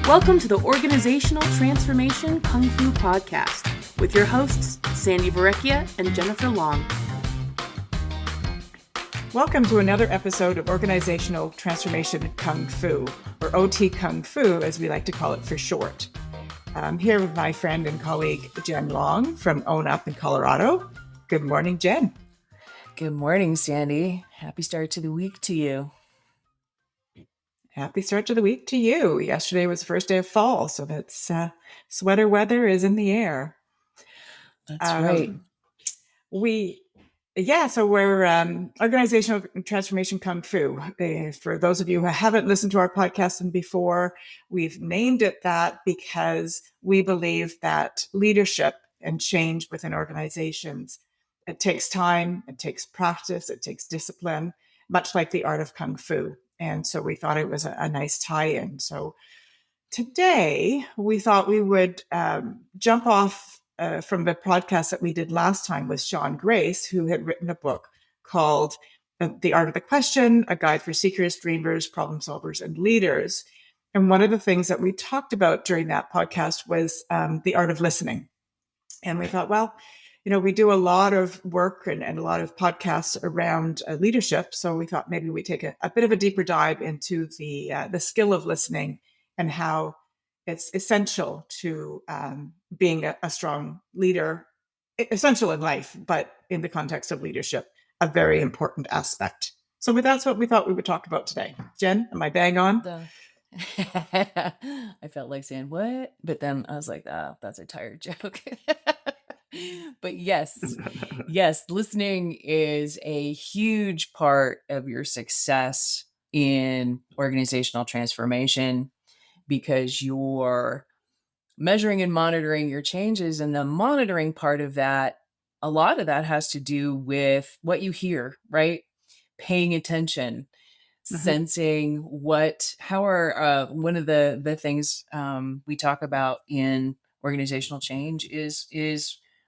Welcome to the Organizational Transformation Kung Fu Podcast with your hosts, Sandi and Jennifer Long. Welcome to another episode of Organizational Transformation Kung Fu, or OT Kung Fu, as we like to call it for short. I'm here with my friend and colleague, Jen Long from Own Up in Colorado. Good morning, Jen. Good morning, Sandi. Happy start to the week to you. Happy start to the week to you. Yesterday was the first day of fall, so that's sweater weather is in the air. That's right. So we're Organizational Transformation Kung Fu. For those of you who haven't listened to our podcast before, we've named it that because we believe that leadership and change within organizations, it takes time, it takes practice, it takes discipline, much like the art of Kung Fu. And so we thought it was a nice tie-in. So today we thought we would jump off from the podcast that we did last time with Sean Grace, who had written a book called The Art of the Question, A Guide for Seekers, Dreamers, Problem Solvers, and Leaders. And one of the things that we talked about during that podcast was the art of listening. And we thought, well, we do a lot of work and a lot of podcasts around leadership. So we thought maybe we take a bit of a deeper dive into the skill of listening and how it's essential to being a strong leader, essential in life, but in the context of leadership, a very important aspect. So that's what we thought we would talk about today. Jen, am I bang on? I felt like saying, what? But then I was like, oh, that's a tired joke. But yes, listening is a huge part of your success in organizational transformation because you're measuring and monitoring your changes. And the monitoring part of that, a lot of that has to do with what you hear, right? Paying attention, sensing how are one of the things we talk about in organizational change is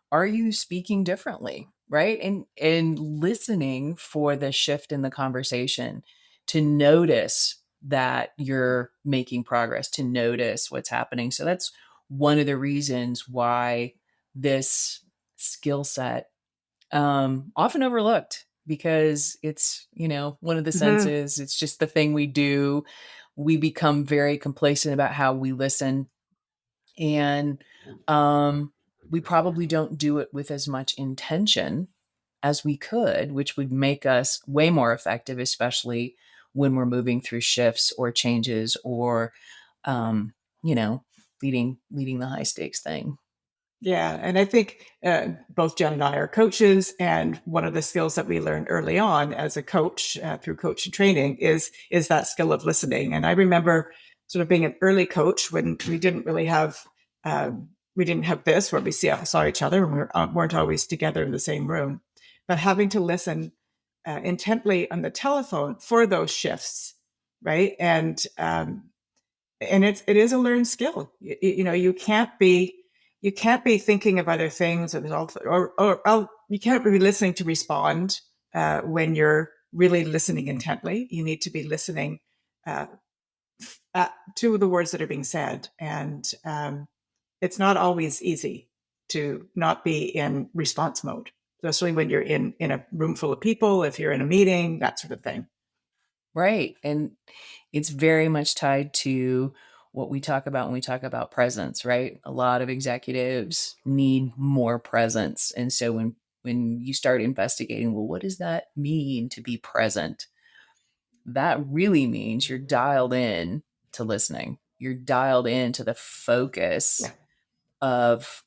are you speaking differently, right? And listening for the shift in the conversation to notice that you're making progress, to notice what's happening. So that's one of the reasons why this skill set often overlooked, because it's, one of the senses, it's just the thing we do. We become very complacent about how we listen. And we probably don't do it with as much intention as we could, which would make us way more effective, especially when we're moving through shifts or changes or, leading the high stakes thing. Yeah. And I think both Jen and I are coaches. And one of the skills that we learned early on as a coach through coaching training is that skill of listening. And I remember sort of being an early coach when we didn't really have, this where we saw each other and we weren't always together in the same room, but having to listen intently on the telephone for those shifts. Right. And it is a learned skill. You can't be thinking of other things, or you can't be listening to respond when you're really listening intently. You need to be listening to the words that are being said, and it's not always easy to not be in response mode, especially when you're in a room full of people, if you're in a meeting, that sort of thing. Right. And it's very much tied to what we talk about when we talk about presence, right? A lot of executives need more presence. And so when you start investigating, well, what does that mean to be present? That really means you're dialed in to listening. You're dialed into the focus of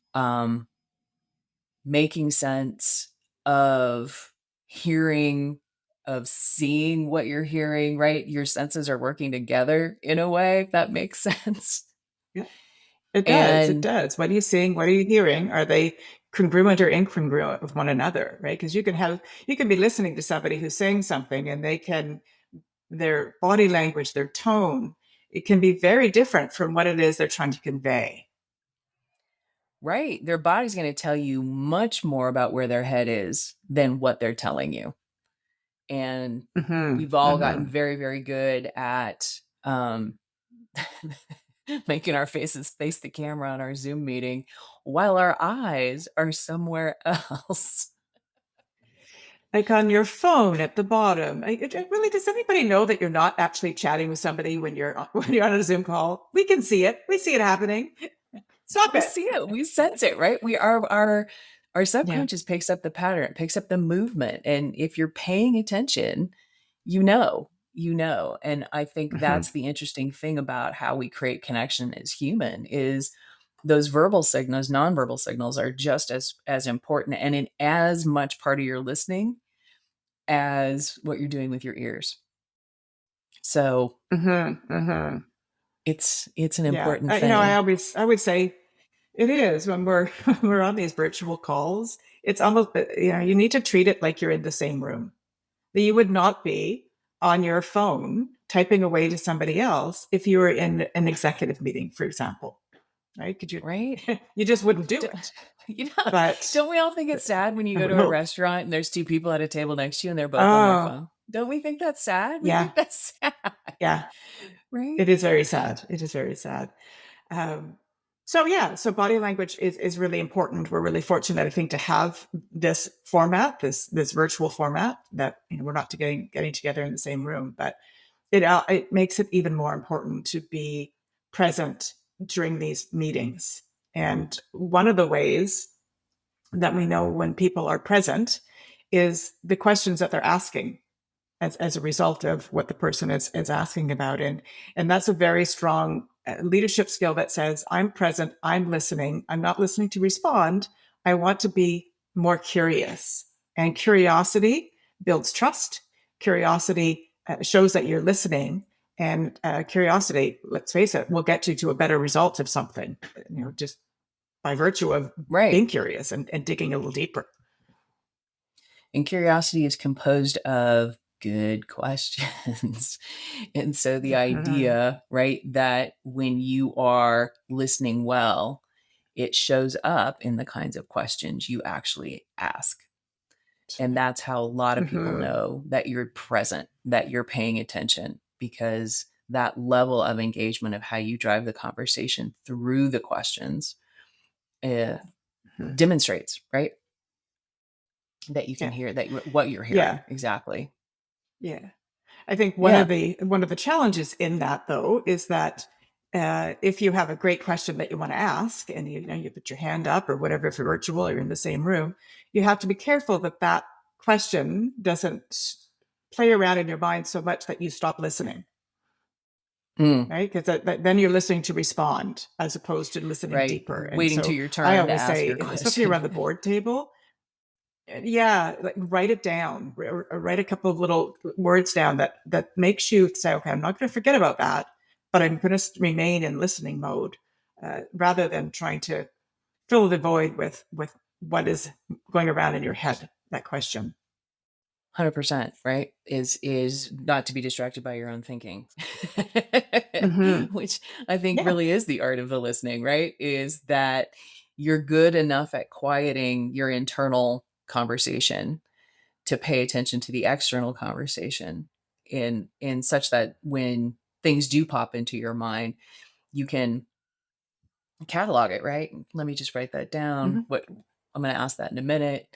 making sense, of hearing, of seeing what you're hearing, right? Your senses are working together in a way, if that makes sense. Yeah, it does. It does. What are you seeing? What are you hearing? Are they congruent or incongruent with one another, right? Because you can be listening to somebody who's saying something and their body language, their tone, it can be very different from what it is they're trying to convey. Right. Their body's going to tell you much more about where their head is than what they're telling you. And we've all gotten very, very good at making our faces face the camera on our Zoom meeting while our eyes are somewhere else. Like on your phone at the bottom. Really, does anybody know that you're not actually chatting with somebody when you're on a Zoom call? We can see it. We see it happening. Stop We it. see it, we sense it, right? We are our Yeah. subconscious picks up the pattern, it picks up the movement. And if you're paying attention, you know. And I think Hmm. that's the interesting thing about how we create connection as human is those verbal signals, nonverbal signals are just as important and in as much part of your listening as what you're doing with your ears. So Hmm. Hmm. it's an Yeah. important I thing. would say it is when we're we're on these virtual calls. It's almost, you need to treat it like you're in the same room. That you would not be on your phone typing away to somebody else if you were in an executive meeting, for example, right? Could you? Right? You just wouldn't do D- it. you know, But don't we all think it's sad when you go to a no. restaurant and there's two people at a table next to you and they're both on their Oh, phone? Don't we think that's sad? We yeah, think that's sad, yeah. right? It is very sad. It is very sad. Um, so yeah, so body language is really important. We're really fortunate, I think, to have this format, this virtual format that we're not getting together in the same room, but it makes it even more important to be present during these meetings. And one of the ways that we know when people are present is the questions that they're asking as a result of what the person is asking about. And that's a very strong leadership skill that says, I'm present, I'm listening, I'm not listening to respond. I want to be more curious. And curiosity builds trust. Curiosity shows that you're listening. And curiosity, let's face it, will get you to a better result of something, just by virtue of Right. being curious and digging a little deeper. And curiosity is composed of good questions. And so the Mhm. idea, right, that when you are listening well, it shows up in the kinds of questions you actually ask. And that's how a lot of people Mhm. know that you're present, that you're paying attention, because that level of engagement of how you drive the conversation through the questions uh, Mhm. demonstrates, right? That you can Yeah. hear that what you're Yeah. hearing exactly. Yeah. I think Yeah. one of the challenges in that, though, is that if you have a great question that you want to ask, and you put your hand up or whatever, if you're virtual or you're in the same room, you have to be careful that that question doesn't play around in your mind so much that you stop listening, Mm, right? Because then you're listening to respond as opposed to listening right. deeper. And Waiting to so your I turn to always ask say, your especially question. around the board table, yeah, like write it down, or write a couple of little words down that makes you say, okay, I'm not going to forget about that, but I'm going to remain in listening mode, rather than trying to fill the void with what is going around in your head. That question. 100%, right? Is not to be distracted by your own thinking. Hmm. Which I think Yeah. really is the art of the listening, right? Is that you're good enough at quieting your internal conversation to pay attention to the external conversation in such that when things do pop into your mind, you can catalog it, right? Let me just write that down. Hmm. What I'm going to ask that in a minute.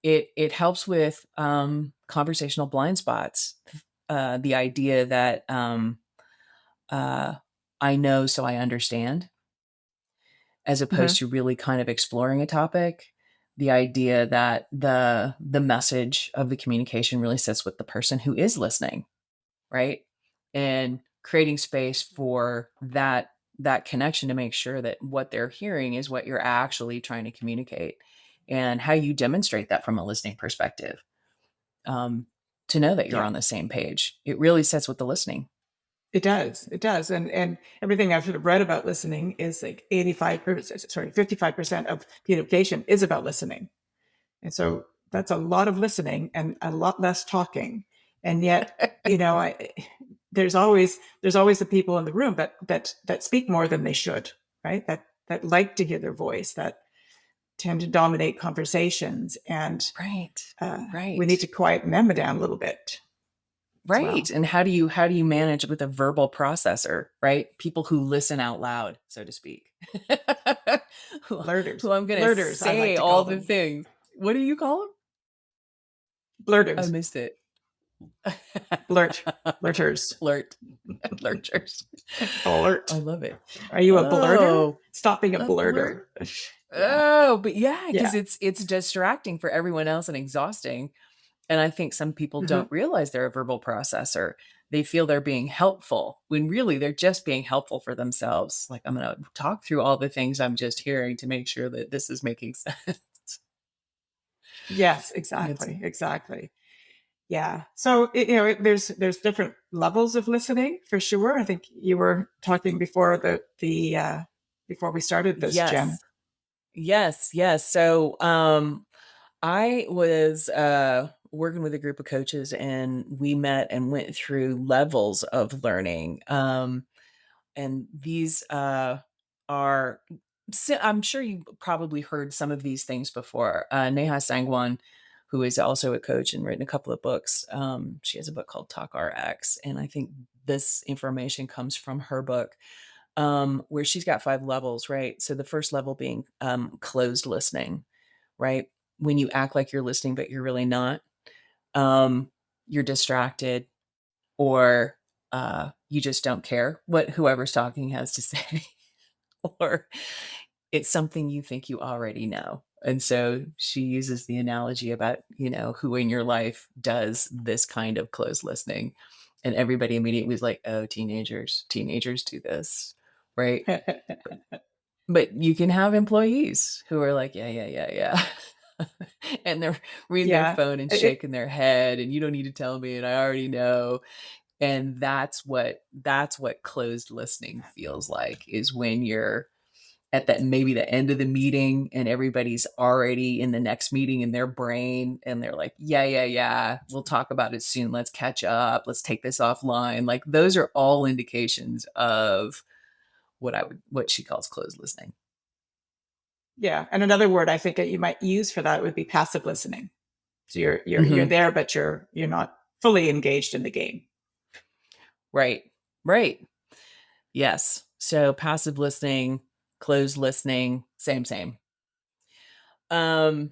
It helps with conversational blind spots. The idea that uh, I know, so I understand, as Hmm. opposed to really kind of exploring a topic. The idea that the message of the communication really sits with the person who is listening, right? And creating space for that connection to make sure that what they're hearing is what you're actually trying to communicate, and how you demonstrate that from a listening perspective, um, to know that you're Yeah. on the same page. It really sets with the listening. It does. It does. And everything I've sort of read about listening is like 55% of communication is about listening. And so that's a lot of listening and a lot less talking. And yet, I there's always the people in the room that speak more than they should, right? That like to hear their voice, that tend to dominate conversations, and Right. we need Right. to quieten them down a little bit. as well. Right. And how do you manage with a verbal processor, right? People who listen out loud, so to speak. who, Blurters. who I'm going to Blurters, I like say to all call the them. things. What do you call them? I Blurters. missed it. Blurters. Blurters. Blurt. I love it. Are you a blurter? Oh, Stop being a a blurter. blurt. Yeah. Oh, but yeah, because Yeah. it's distracting for everyone else and exhausting. And I think some people don't realize they're a verbal processor. They feel they're being helpful when really they're just being helpful for themselves. Like, I'm going to talk through all the things I'm just hearing to make sure that this is making sense. Yes, exactly. Yeah. So, there's different levels of listening for sure. I think you were talking before before we started this, Jen. Yes. So, I was working with a group of coaches, and we met and went through levels of learning. And these are, I'm sure you probably heard some of these things before. Neha Sangwan, who is also a coach and written a couple of books, she has a book called TalkRx. And I think this information comes from her book, where she's got 5 levels, right? So the first level being closed listening, right? When you act like you're listening, but you're really not, you're distracted, or you just don't care what whoever's talking has to say, or it's something you think you already know. And so she uses the analogy about, who in your life does this kind of closed listening. And everybody immediately was like, oh, teenagers do this, right? But you can have employees who are like, yeah. And they're reading their phone and shaking their head, and you don't need to tell me, and I already know. And that's what closed listening feels like, is when you're at that, maybe the end of the meeting, and everybody's already in the next meeting in their brain, and they're like, yeah, we'll talk about it soon. Let's catch up. Let's take this offline. Like, those are all indications of what she calls closed listening. Yeah. And another word I think that you might use for that would be passive listening. So you're there, but you're not fully engaged in the game. Right. Yes. So passive listening, closed listening, same. Then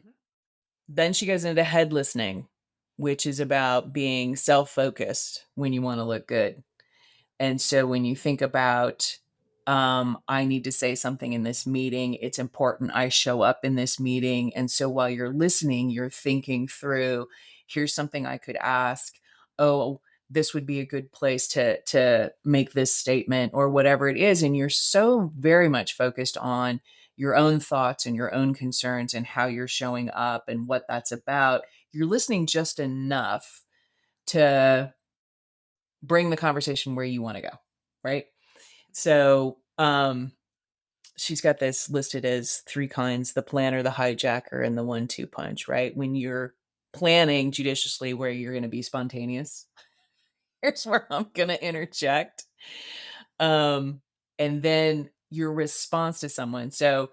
she goes into head listening, which is about being self-focused when you want to look good. And so when you think about, I need to say something in this meeting, it's important I show up in this meeting. And so while you're listening, you're thinking through, here's something I could ask. Oh, this would be a good place to make this statement, or whatever it is. And you're so very much focused on your own thoughts and your own concerns and how you're showing up and what that's about. You're listening just enough to bring the conversation where you want to go. Right. So, she's got this listed as 3 kinds: the planner, the hijacker, and the 1-2 punch, right? When you're planning judiciously where you're going to be spontaneous, here's where I'm going to interject. And then your response to someone. So,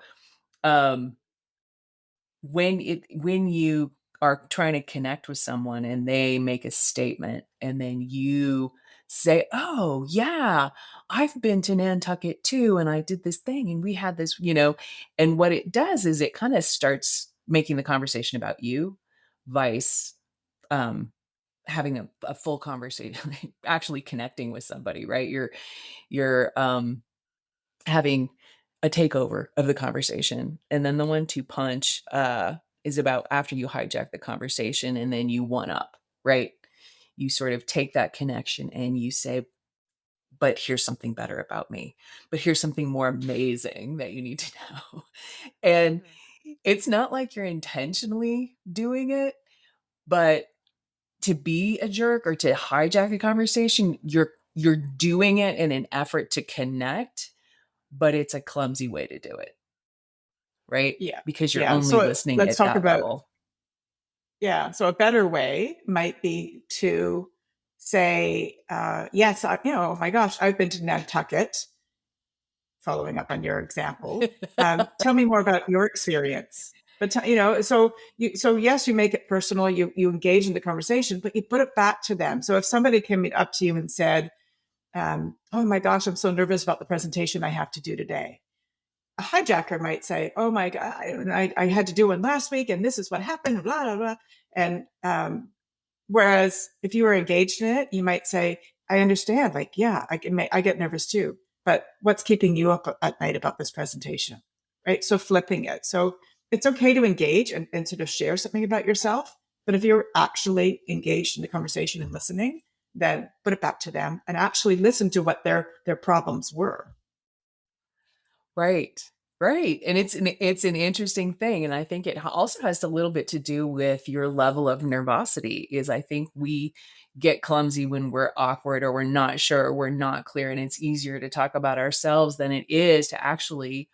when you are trying to connect with someone and they make a statement, and then you say, oh yeah, I've been to Nantucket too, and I did this thing, and we had this, and what it does is it kind of starts making the conversation about you, vice having a full conversation, actually connecting with somebody, right? You're having a takeover of the conversation. And then the 1-2 punch is about after you hijack the conversation, and then you one up, right? You sort of take that connection and you say, but here's something better about me, but here's something more amazing that you need to know. And it's not like you're intentionally doing it, but to be a jerk or to hijack a conversation, you're doing it in an effort to connect, but it's a clumsy way to do it. Right? Yeah. Because you're Yeah. only So listening let's at talk that about, level. yeah. So a better way might be to say, yes, oh my gosh, I've been to Nantucket, following up on your example. Tell me more about your experience. But so yes, you make it personal. You engage in the conversation, but you put it back to them. So if somebody came up to you and said, "Oh my gosh, I'm so nervous about the presentation I have to do today," a hijacker might say, "Oh my God, I had to do one last week, and this is what happened." Blah blah blah. And whereas if you were engaged in it, you might say, "I understand. Like, yeah, I get nervous too. But what's keeping you up at night about this presentation?" Right? So flipping it. So it's okay to engage and sort of share something about yourself. But if you're actually engaged in the conversation and listening, then put it back to them and actually listen to what their problems were. Right. Right. And it's an interesting thing. And I think it also has a little bit to do with your level of nervosity. Is I think we get clumsy when we're awkward or we're not sure or we're not clear. And it's easier to talk about ourselves than it is to actually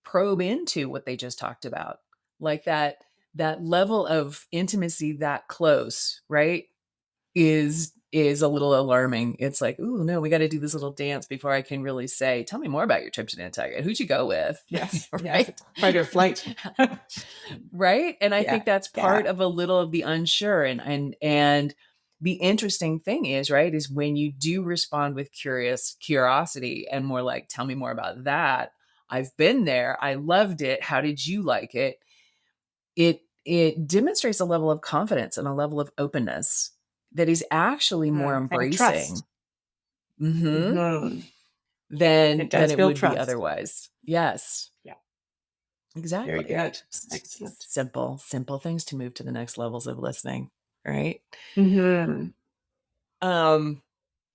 probe into what they just talked about. Like that level of intimacy that close, right? Is a little alarming. It's like, "Ooh, no, we got to do this little dance before I can really say, tell me more about your trip to Nantucket. Who'd you go with?" Yes. Right? Yes. Fight or flight. Right? And I Yeah. think that's part of a little of the unsure. And the interesting thing is, right, is when you do respond with curiosity and more like, tell me more about that. I've been there. I loved it. How did you like it? It demonstrates a level of confidence and a level of openness that is actually more And trust. embracing mhm, Mhm. than It does it build would be trust. otherwise. Yes, Yeah. Very exactly. good. Excellent. Simple things to move to the next levels of listening, right? Mhm. Um,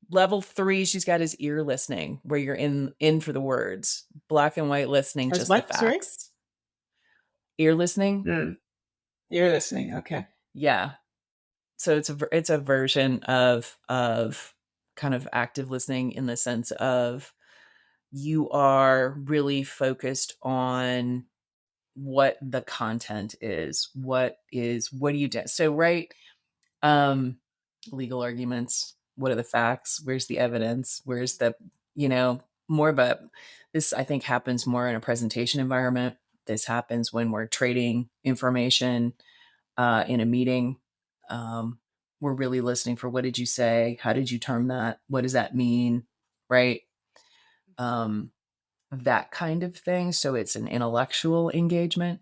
level 3 she's got is ear listening, where you're in for the words. Black and white listening, As just the what? Sorry? facts. Ear listening? Mm. You're listening. Okay. Yeah. So it's a version of kind of active listening in the sense of you are really focused on what the content is. What do you do? So right, um, legal arguments. What are the facts? Where's the evidence? Where's the, you know, more of a, this I think happens more in a presentation environment. This happens when we're trading information in a meeting. Um, we're really listening for, what did you say? How did you term that? What does that mean? Right. Um, that kind of thing. So it's an intellectual engagement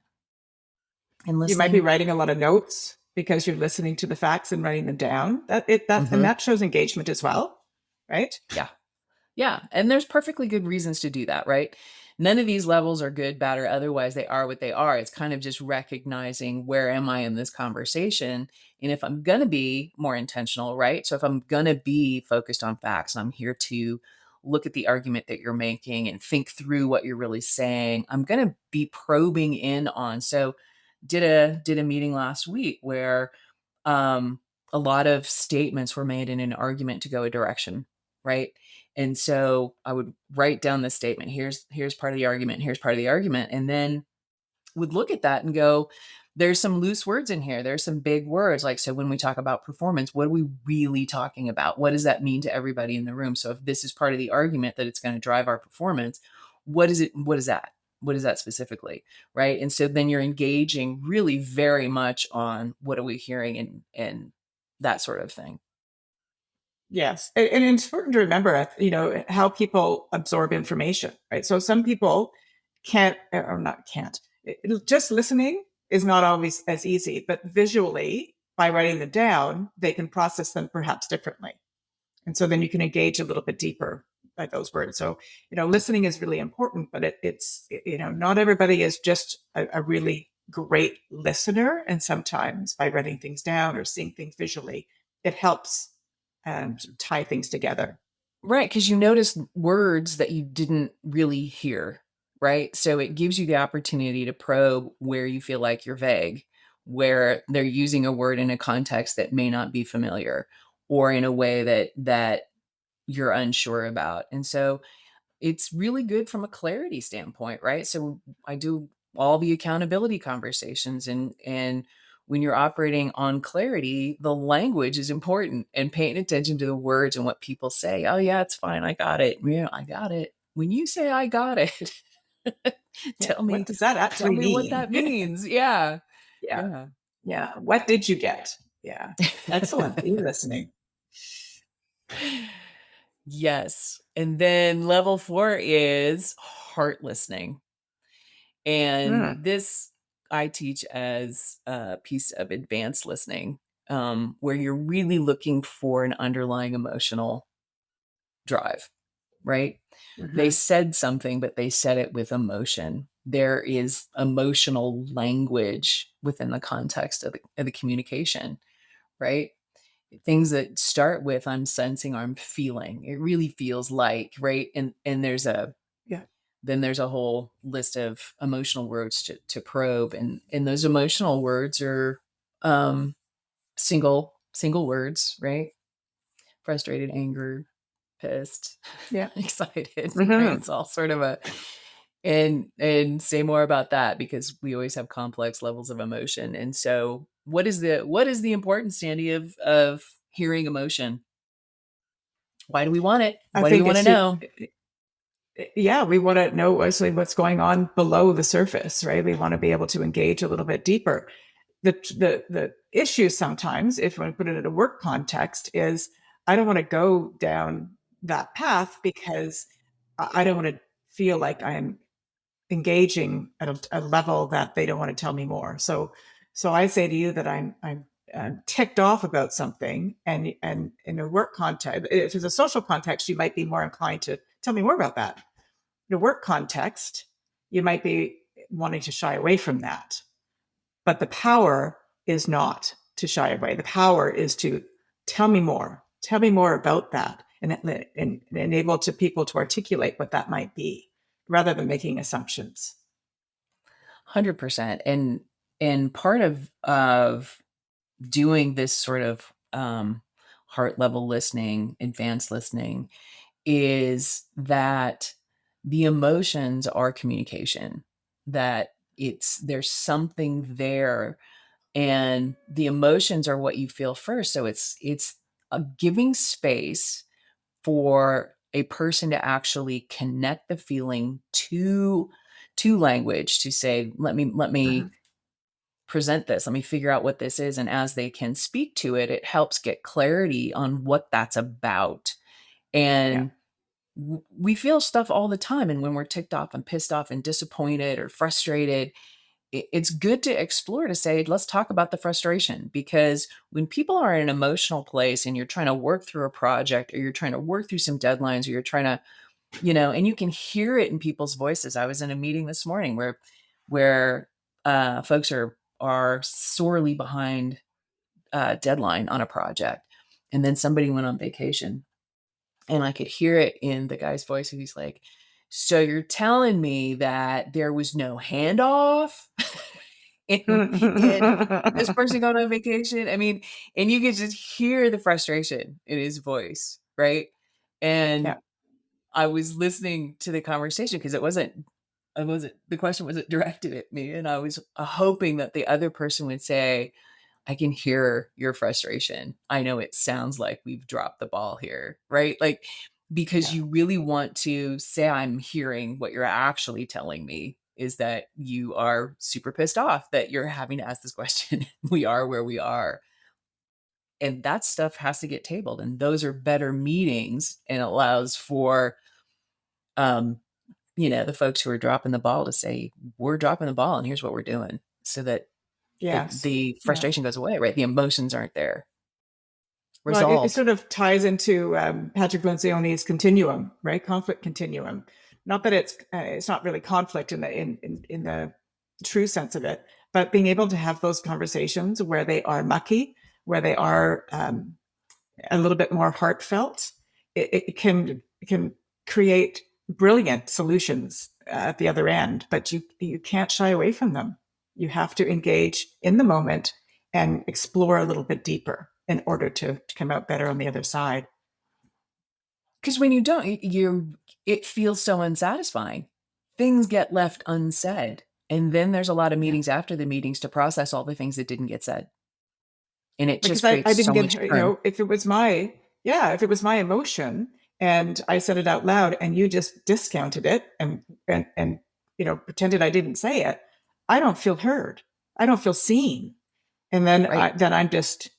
in You might be listening. writing a lot of notes because you're listening to the facts and writing them down. And Hmm. that shows engagement as well, right? Yeah. Yeah. And there's perfectly good reasons to do that, right? None of these levels are good, bad, or otherwise. They are what they are. It's kind of just recognizing, where am I in this conversation? And if I'm going to be more intentional, right? So if I'm going to be focused on facts and I'm here to look at the argument that you're making and think through what you're really saying, I'm going to be probing in on. So did a meeting last week where um, a lot of statements were made in an argument to go a direction, right? And so I would write down the statement. Here's part of the argument. Here's part of the argument, and then would look at that and go, there's some loose words in here. There's some big words. Like, so when we talk about performance, what are we really talking about? What does that mean to everybody in the room? So if this is part of the argument that it's going to drive our performance, what is it? What is that? What is that specifically? Right. And so then you're engaging really very much on what are we hearing and that sort of thing. Yes. And it's important to remember, how people absorb information, right? So some people can't, or not can't, just listening is not always as easy, but visually, by writing them down, they can process them perhaps differently. And so then you can engage a little bit deeper by those words. So, listening is really important, but it's, not everybody is just a really great listener. And sometimes by writing things down or seeing things visually, it helps sort of tie things together. Right, because you notice words that you didn't really hear, right? So it gives you the opportunity to probe where you feel like you're vague, where they're using a word in a context that may not be familiar, or in a way that you're unsure about. And so it's really good from a clarity standpoint, right? So I do all the accountability conversations, and when you're operating on clarity, the language is important, and paying attention to the words and what people say. Oh yeah, it's fine. I got it. Yeah, I got it. When you say I got it, Tell What me, does that tell actually me what mean? that means. Yeah. Yeah. Yeah. Yeah. What did you get? Yeah. Excellent. Be listening. Yes. And then level 4 is heart listening. And Mm. this I teach as a piece of advanced listening, where you're really looking for an underlying emotional drive, right? They Mhm. said something, but they said it with emotion. There is emotional language within the context of the communication, right? Things that start with I'm sensing or I'm feeling. It really feels like, right? And Yeah. then there's a whole list of emotional words to probe. And those emotional words are um single words, right? Frustrated, anger, pissed, Yeah. excited, right? Mhm. It's all sort of a and say more about that because we always have complex levels of emotion. And so what is the importance, Sandy, of hearing emotion? Why do we want it? I Why do we think want to it's to, know? yeah, we want to know actually what's going on below the surface, right? We want to be able to engage a little bit deeper. The issue sometimes, if I put it in a work context, is I don't want to go down that path because I don't want to feel like I'm engaging at a level that they don't want to tell me more. So I say to you that I'm ticked off about something, and in a work context, if it's a social context, you might be more inclined to tell me more about that. In a work context, you might be wanting to shy away from that. But the power is not to shy away. The power is to tell me more. Tell me more about that, and enable to people to articulate what that might be, rather than making assumptions. 100%. And part of doing this sort of heart level listening, advanced listening, is that the emotions are communication, that there's something there, and the emotions are what you feel first. So it's a giving space for a person to actually connect the feeling to language, to say, let me Mhm. present this, let me figure out what this is. And as they can speak to it, it helps get clarity on what that's about. Yeah. And we feel stuff all the time. And when we're ticked off and pissed off and disappointed or frustrated, it's good to explore, to say, let's talk about the frustration. Because when people are in an emotional place and you're trying to work through a project, or you're trying to work through some deadlines, or you're trying to, and you can hear it in people's voices. I was in a meeting this morning where folks are sorely behind deadline on a project. And then somebody went on vacation, and I could hear it in the guy's voice. He's like, so you're telling me that there was no handoff in this person going on vacation? I mean, and you could just hear the frustration in his voice, right? And Yeah. I was listening to the conversation because the question wasn't directed at me. And I was hoping that the other person would say, I can hear your frustration. I know it sounds like we've dropped the ball here, right? Like, because Yeah. you really want to say, I'm hearing what you're actually telling me is that you are super pissed off that you're having to ask this question. We are where we are. And that stuff has to get tabled. And those are better meetings, and allows for, um, the folks who are dropping the ball to say, we're dropping the ball and here's what we're doing, so that Yes. the Yeah. frustration goes away, right? The emotions aren't there. Well, it Resolved. sort of ties into Patrick Lencioni's continuum, right? Conflict continuum. Not that it's not really conflict in the true sense of it, but being able to have those conversations where they are mucky, where they are a little bit more heartfelt, it can create brilliant solutions at the other end. But you can't shy away from them. You have to engage in the moment and explore a little bit deeper in order to come out better on the other side. Because when you don't, it feels so unsatisfying. Things get left unsaid. And then there's a lot of Yeah. meetings after the meetings to process all the things that didn't get said. And it just Because I creates didn't so get, much churn. if it was my, yeah, if it was my emotion and I said it out loud and you just discounted it and pretended I didn't say it, I don't feel heard. I don't feel seen. And then, Right. I'm just,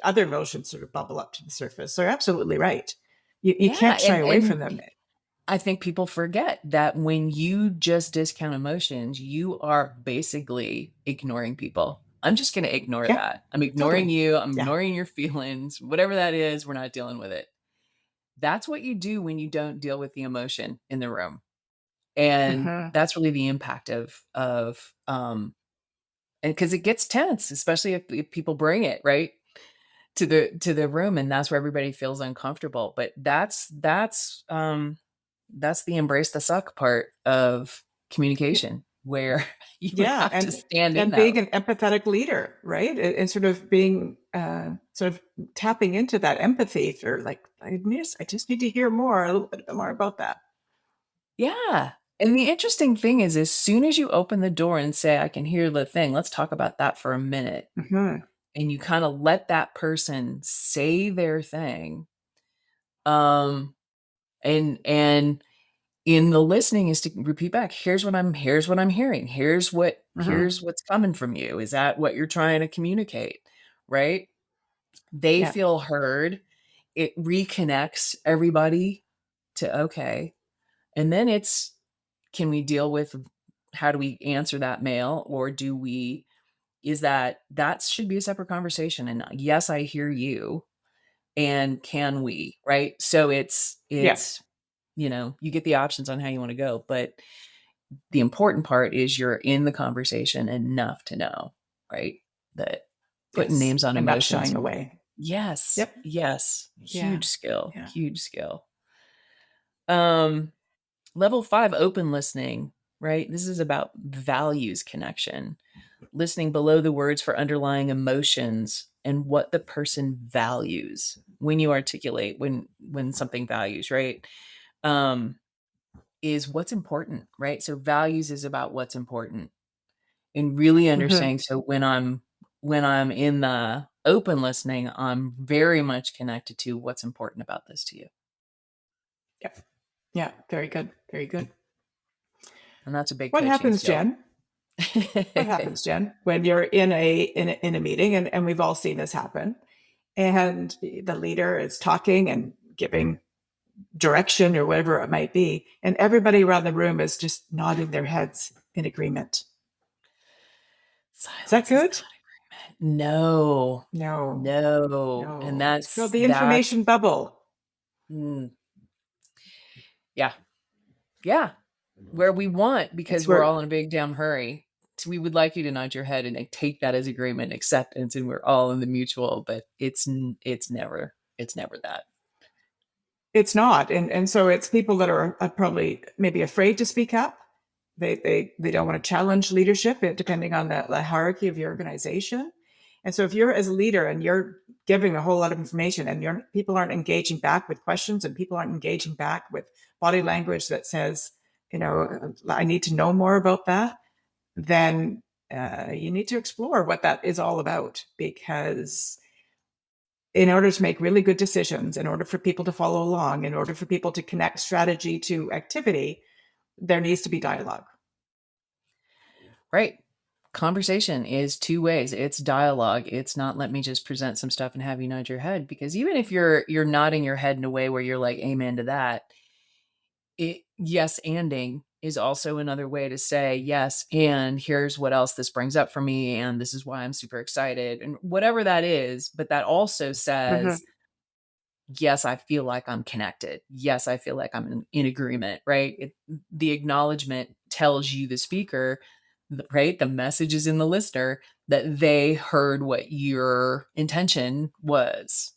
other emotions sort of bubble up to the surface. So you're absolutely right. You Yeah. can't shy away from And them. I think people forget that when you just discount emotions, you are basically ignoring people. I'm just going to ignore Yeah, that. I'm ignoring totally. you. I'm Yeah. ignoring your feelings, whatever that is. We're not dealing with it. That's what you do when you don't deal with the emotion in the room. And Mm-hmm. that's really the impact and because it gets tense, especially if people bring it right to the room, and that's where everybody feels uncomfortable. But that's the embrace the suck part of communication, where you Yeah, have to stand in and that. being an empathetic leader, right? And sort of being sort of tapping into that empathy for like, I just need to hear more, a little bit more about that. Yeah. And the interesting thing is, as soon as you open the door and say, I can hear the thing, let's talk about that for a minute. Mm-hmm. And you kind of let that person say their thing. Um, and in the listening is to repeat back, here's what I'm hearing. Here's Mm-hmm. what's coming from you. Is that what you're trying to communicate? Right? They Yeah. feel heard. It reconnects everybody to okay. And then it's, can we deal with, how do we answer that mail, or do we, is that should be a separate conversation? And yes, I hear you. And can we, right? So Yeah. you get the options on how you want to go, but the important part is you're in the conversation enough to know, right? That putting Yes. names on And not emotions. shying away. Yes. Yep. Yes. Yeah. Huge skill. Yeah. Huge skill. Um, Level 5, open listening, right? This is about values connection, listening below the words for underlying emotions and what the person values when you articulate when something values, right? Um, is what's important, right? So values is about what's important, and really Mm-hmm. understanding. So when I'm in the open listening, I'm very much connected to what's important about this to you. Yeah. Yeah. Very good. Very good. And that's a big What coaching happens, skill. Jen? What happens, Jen, when you're in a meeting, and we've all seen this happen, and the leader is talking and giving direction or whatever it might be, and everybody around the room is just nodding their heads in agreement. Is that Silence is good? not agreement. No. No, No. And no. It's called that's the that's information bubble. mm, yeah. Yeah. Where we want, It's because we're where all in a big damn hurry. So we would like you to nod your head and take that as agreement, acceptance, and we're all in the mutual, but it's never that. it's not, and so it's people that are probably maybe afraid to speak up. They don't want to challenge leadership, depending on the hierarchy of your organization. And so if you're as a leader and you're giving a whole lot of information, and people aren't engaging back with questions, and people aren't engaging back with body language that says, I need to know more about that, then you need to explore what that is all about. Because in order to make really good decisions, in order for people to follow along, in order for people to connect strategy to activity, there needs to be dialogue. Right. Conversation is two ways. It's dialogue. It's not, let me just present some stuff and have you nod your head, because even if you're nodding your head in a way where you're like, amen to that, yes anding is also another way to say yes, and here's what else this brings up for me, and this is why I'm super excited, and whatever that is. But that also Mm-hmm. says, yes, I feel like I'm connected. Yes, I feel like I'm in agreement, right? The acknowledgement tells you, the speaker, right? The message is in the listener, that they heard what your intention was.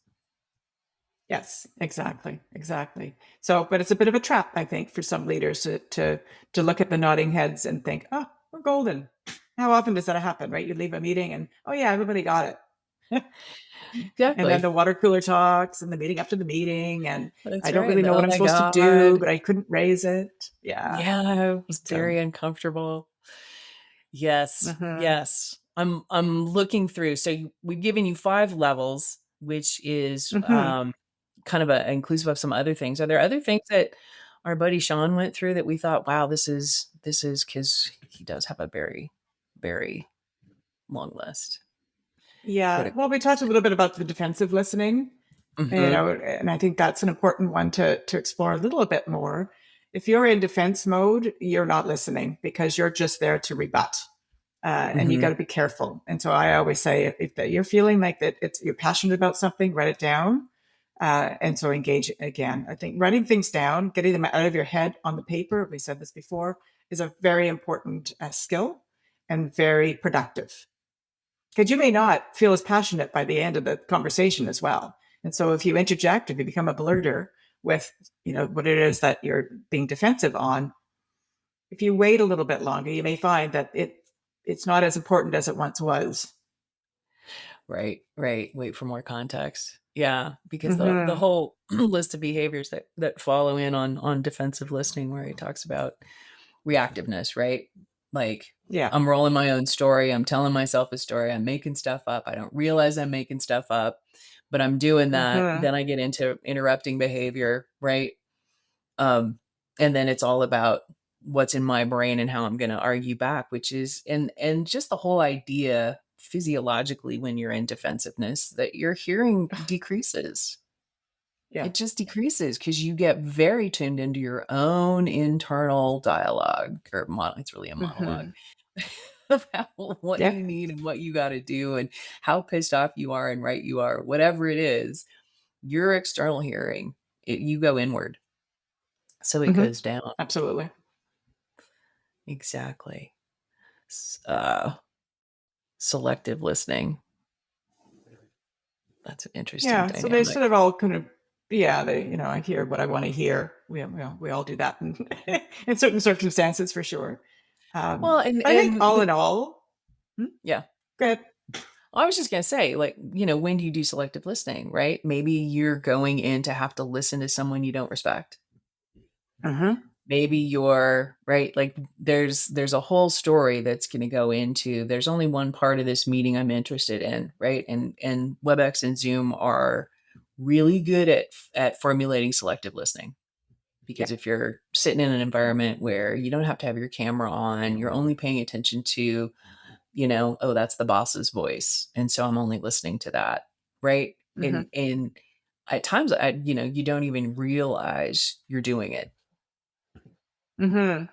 Yes, exactly, exactly. So, but it's a bit of a trap, I think, for some leaders to look at the nodding heads and think, "Oh, we're golden." How often does that happen, right? You leave a meeting and, "Oh yeah, everybody got it." And then Exactly. the water cooler talks and the meeting after the meeting, and I That's don't right. really know Oh what I'm my supposed to do, God. but I couldn't raise it. Yeah. Yeah, it was So, very uncomfortable. Yes, mhm. yes. I'm looking through. So we've given you 5 levels, which is Mhm. kind of a inclusive of some other things. Are there other things that our buddy Sean went through that we thought, wow, this is because he does have a very, very long list. Yeah. Critical. Well, we talked a little bit about the defensive listening, and I think that's an important one to explore a little bit more. If you're in defense mode, you're not listening because you're just there to rebut. And you got to be careful. And so I always say, if you're feeling like that, you're passionate about something, write it down. And so engage again. I think writing things down, getting them out of your head on the paper, we said this before, is a very important skill and very productive. Because you may not feel as passionate by the end of the conversation as well. And so if you interject, if you become a blurter with, what it is that you're being defensive on, if you wait a little bit longer, you may find that it's not as important as it once was. Right. Wait for more context. Yeah, because the whole list of behaviors that follow in on defensive listening, where he talks about reactiveness, right? Like, Yeah. I'm rolling my own story. I'm telling myself a story. I'm making stuff up. I don't realize I'm making stuff up, but I'm doing that. Then I get into interrupting behavior, right? And then it's all about what's in my brain and how I'm going to argue back, which is, and just the whole idea physiologically when you're in defensiveness that your hearing decreases. Yeah. It just decreases because you get very tuned into your own internal dialogue or it's really a monologue about what Yeah. you need and what you got to do and how pissed off you are and right you are, whatever it is, your external hearing, you go inward. So it goes down. Absolutely. Exactly. Selective listening. That's an interesting Yeah. So they dynamic. sort of all kind of, I hear what I want to hear. We all do that in certain circumstances for sure. Well, and I think all in all, yeah. Go ahead. I was just going to say, like, when do you do selective listening, right? Maybe you're going in to have to listen to someone you don't respect. Maybe you're right. Like there's a whole story that's going to go into, there's only one part of this meeting I'm interested in. Right. And WebEx and Zoom are really good at formulating selective listening. Because if you're sitting in an environment where you don't have to have your camera on, you're only paying attention to, oh, that's the boss's voice. And so I'm only listening to that. Right. And at times, you don't even realize you're doing it. And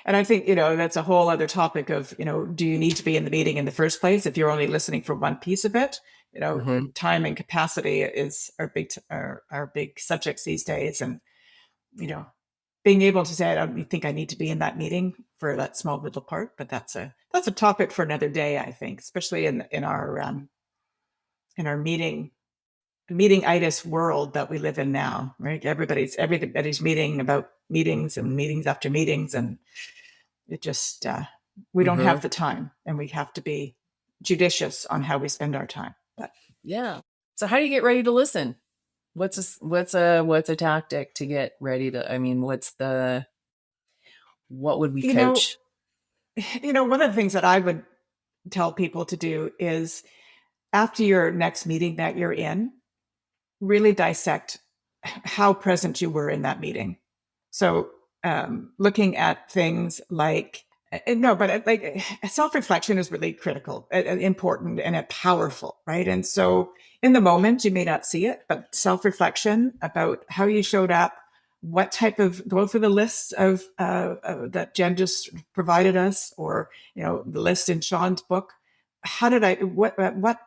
I think, that's a whole other topic of, do you need to be in the meeting in the first place if you're only listening for one piece of it? Time and capacity is our big subjects these days. And, being able to say, I don't think I need to be in that meeting for that small little part, but that's a topic for another day, I think, especially in our meeting-itis world that we live in now, right? Everybody's meeting about meetings and meetings after meetings, and it just we don't have the time, and we have to be judicious on how we spend our time. But yeah, so how do you get ready to listen? What's a tactic to get ready to? I mean, what would we coach? One of the things that I would tell people to do is after your next meeting that you're in, really dissect how present you were in that meeting. So looking at things like, self-reflection is really critical, important, and powerful, right? And so in the moment, you may not see it, but self-reflection about how you showed up, what type of, go through the lists of that Jen just provided us, or, the list in Sean's book. What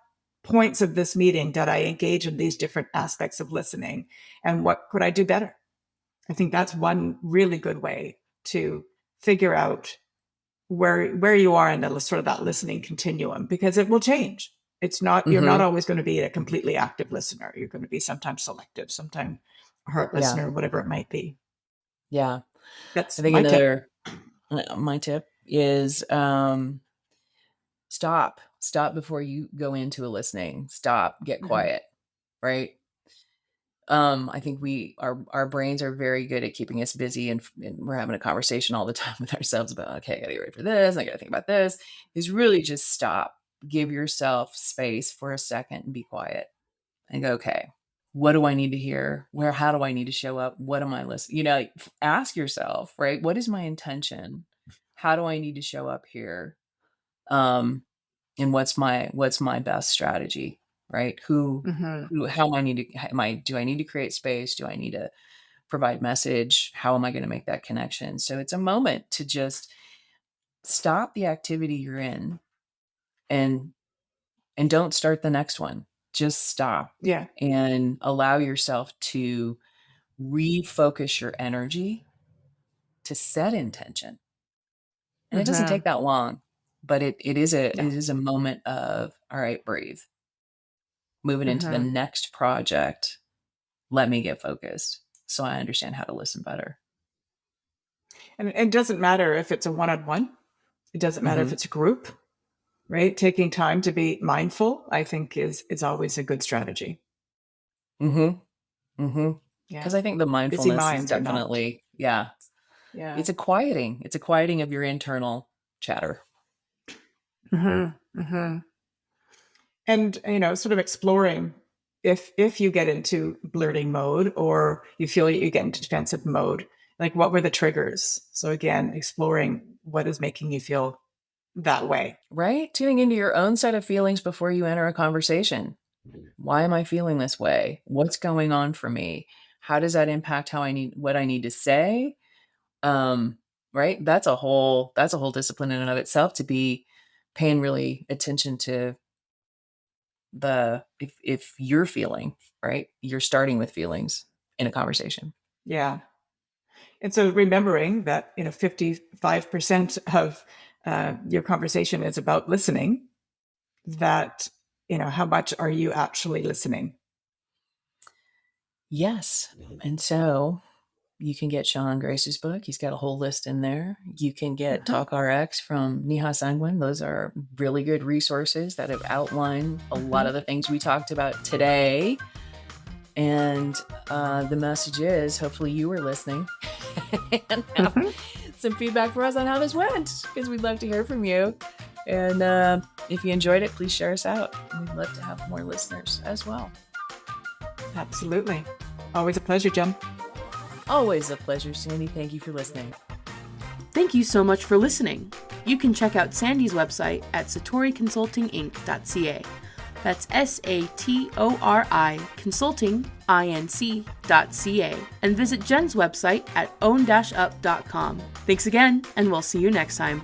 points of this meeting did I engage in these different aspects of listening, and what could I do better? I think that's one really good way to figure out where you are in the sort of that listening continuum, because it will change. It's not, you're not always going to be a completely active listener. You're going to be sometimes selective, sometimes a heart listener, whatever it might be. Yeah. That's I think my tip is stop before you go into a listening. Stop, get quiet. Right. I think our brains are very good at keeping us busy, and we're having a conversation all the time with ourselves about, okay, I gotta get ready for this, I gotta think about this. Is really just stop, give yourself space for a second and be quiet and go, okay, What do I need to hear? How do I need to show up? What am I listening? Like, ask yourself, right? What is my intention? How do I need to show up here? And what's my best strategy, right? How am I need to, do I need to create space? Do I need to provide message? How am I going to make that connection? So it's a moment to just stop the activity you're in and don't start the next one. Just stop. Yeah. And allow yourself to refocus your energy to set intention. And it doesn't take that long, but it is a moment of, all right, breathe. Moving into the next project. Let me get focused so I understand how to listen better. And it doesn't matter if it's a one-on-one. It doesn't matter if it's a group, right? Taking time to be mindful, I think is always a good strategy. Yeah. Yeah. Because I think the mindfulness is definitely, yeah. It's a quieting of your internal chatter. And, sort of exploring if you get into blurting mode or you feel you get into defensive mode, like what were the triggers? So again, exploring what is making you feel that way. Right? Tuning into your own set of feelings before you enter a conversation. Why am I feeling this way? What's going on for me? How does that impact what I need to say? Right? That's a whole discipline in and of itself, to be paying really attention to if you're feeling, right? You're starting with feelings in a conversation. Yeah. And so remembering that, 55% of your conversation is about listening, that, how much are you actually listening? Yes. And so you can get Sean Grace's book. He's got a whole list in there. You can get TalkRx from Neha Sangwan. Those are really good resources that have outlined a lot of the things we talked about today. And the message is, hopefully you were listening and have some feedback for us on how this went, because we'd love to hear from you. And if you enjoyed it, please share us out. We'd love to have more listeners as well. Absolutely. Always a pleasure, Jen. Always a pleasure, Sandy. Thank you for listening. Thank you so much for listening. You can check out Sandy's website at satoriconsultinginc.ca. That's SATORI consultinginc.ca. And visit Jen's website at own-up.com. Thanks again, and we'll see you next time.